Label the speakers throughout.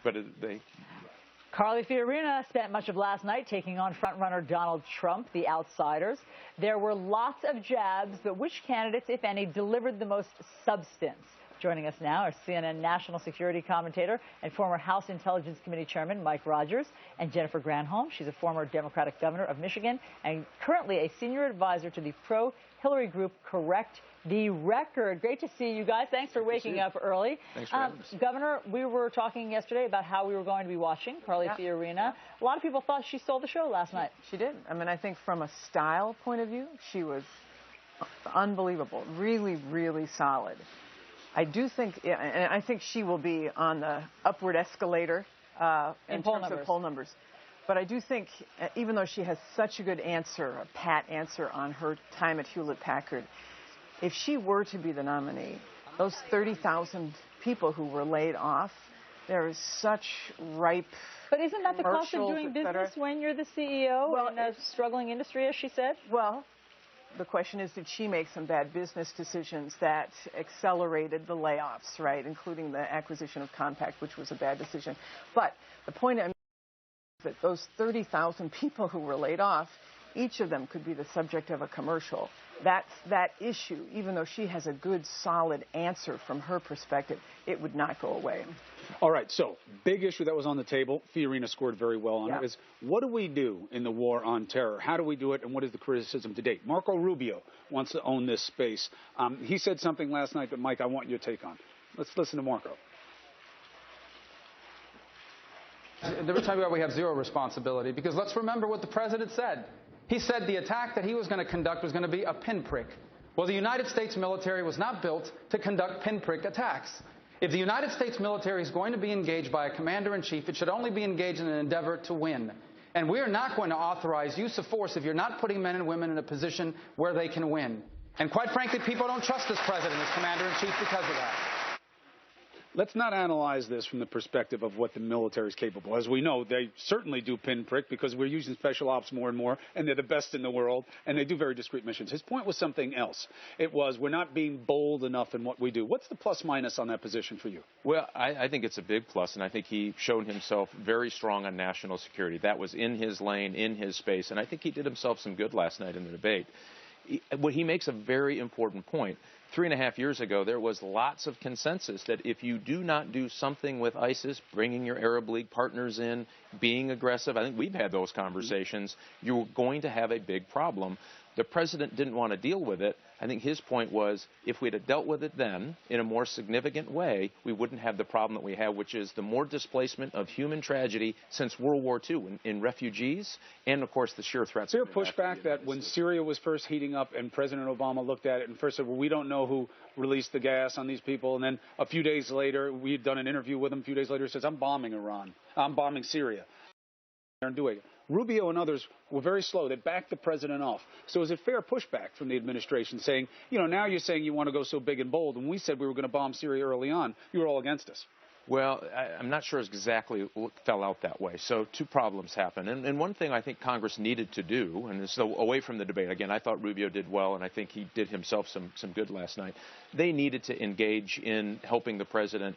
Speaker 1: but they.
Speaker 2: Carly Fiorina spent much of last night taking on frontrunner Donald Trump, the outsiders. There were lots of jabs, but which candidates, if any, delivered the most substance? Joining us now are CNN national security commentator and former House Intelligence Committee Chairman Mike Rogers and Jennifer Granholm. She's a former Democratic governor of Michigan and currently a senior advisor to the pro-Hillary group Correct the Record. Great to see you guys. Thanks for waking up early.
Speaker 1: Thanks for having us.
Speaker 2: Governor, we were talking yesterday about how we were going to be watching Carly Fiorina. A lot of people thought she stole the show last night.
Speaker 3: She did. I mean, I think from a style point of view, she was unbelievable. Really, really solid. I do think, and I think she will be on the upward escalator in terms of poll numbers. But I do think, even though she has such a good answer, a pat answer on her time at Hewlett-Packard, if she were to be the nominee, those 30,000 people who were laid off, there is such ripe.
Speaker 2: But isn't that the cost of doing business when you're the CEO in a struggling industry, as she said?
Speaker 3: Well, the question is, did she make some bad business decisions that accelerated the layoffs, right, including the acquisition of Compact, which was a bad decision. But the point is that those 30,000 people who were laid off, each of them could be the subject of a commercial. That's that issue. Even though she has a good, solid answer from her perspective, it would not go away.
Speaker 4: All right, so big issue that was on the table. Fiorina scored very well on it. Is what do we do in the war on terror? How do we do it, and what is the criticism to date? Marco Rubio wants to own this space. He said something last night that, Mike, I want your take on. Let's listen to Marco.
Speaker 5: They were talking about we have zero responsibility, because let's remember what the president said. He said the attack that he was going to conduct was going to be a pinprick. Well, the United States military was not built to conduct pinprick attacks. If the United States military is going to be engaged by a commander-in-chief, it should only be engaged in an endeavor to win. And we are not going to authorize use of force if you're not putting men and women in a position where they can win. And quite frankly, people don't trust this president as commander-in-chief because of that.
Speaker 4: Let's not analyze this from the perspective of what the military is capable. As we know, they certainly do pinprick because we're using special ops more and more, and they're the best in the world, and they do very discreet missions. His point was something else. It was we're not being bold enough in what we do. What's the plus-minus on that position for you?
Speaker 1: Well, I think it's a big plus, and I think he showed himself very strong on national security. That was in his lane, in his space, and I think he did himself some good last night in the debate. He makes a very important point. 3.5 years ago, there was lots of consensus that if you do not do something with ISIS, bringing your Arab League partners in, being aggressive, I think we've had those conversations, you're going to have a big problem. The president didn't want to deal with it. I think his point was if we'd have dealt with it then in a more significant way, we wouldn't have the problem that we have, which is the more displacement of human tragedy since World War II in refugees and, of course, the sheer threats.
Speaker 4: Is there pushback that when Syria was first heating up and President Obama looked at it and first said, well, we don't know who released the gas on these people, and then a few days later, we had done an interview with him, a few days later, he says, I'm bombing Iran. I'm bombing Syria. They're doing it. Rubio and others were very slow. They backed the president off. So it was a fair pushback from the administration saying, you know, now you're saying you want to go so big and bold. When we said we were going to bomb Syria early on, you were all against us.
Speaker 1: Well, I'm not sure exactly what fell out that way. So two problems happened. And one thing I think Congress needed to do, and so away from the debate, again, I thought Rubio did well, and I think he did himself some good last night. They needed to engage in helping the president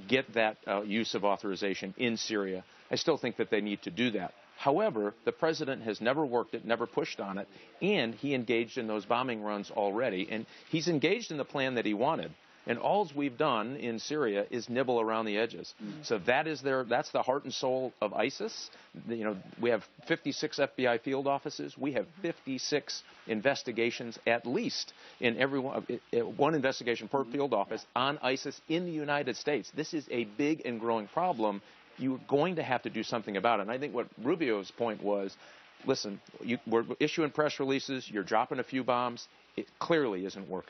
Speaker 1: get that use of authorization in Syria. I still think that they need to do that. However, the president has never worked it, never pushed on it, and he engaged in those bombing runs already. And he's engaged in the plan that he wanted. And all we've done in Syria is nibble around the edges. So that's the heart and soul of ISIS. You know, we have 56 FBI field offices. We have 56 investigations at least in every one investigation per field office on ISIS in the United States. This is a big and growing problem. You're going to have to do something about it. And I think what Rubio's point was, listen, we're issuing press releases, you're dropping a few bombs. It clearly isn't working.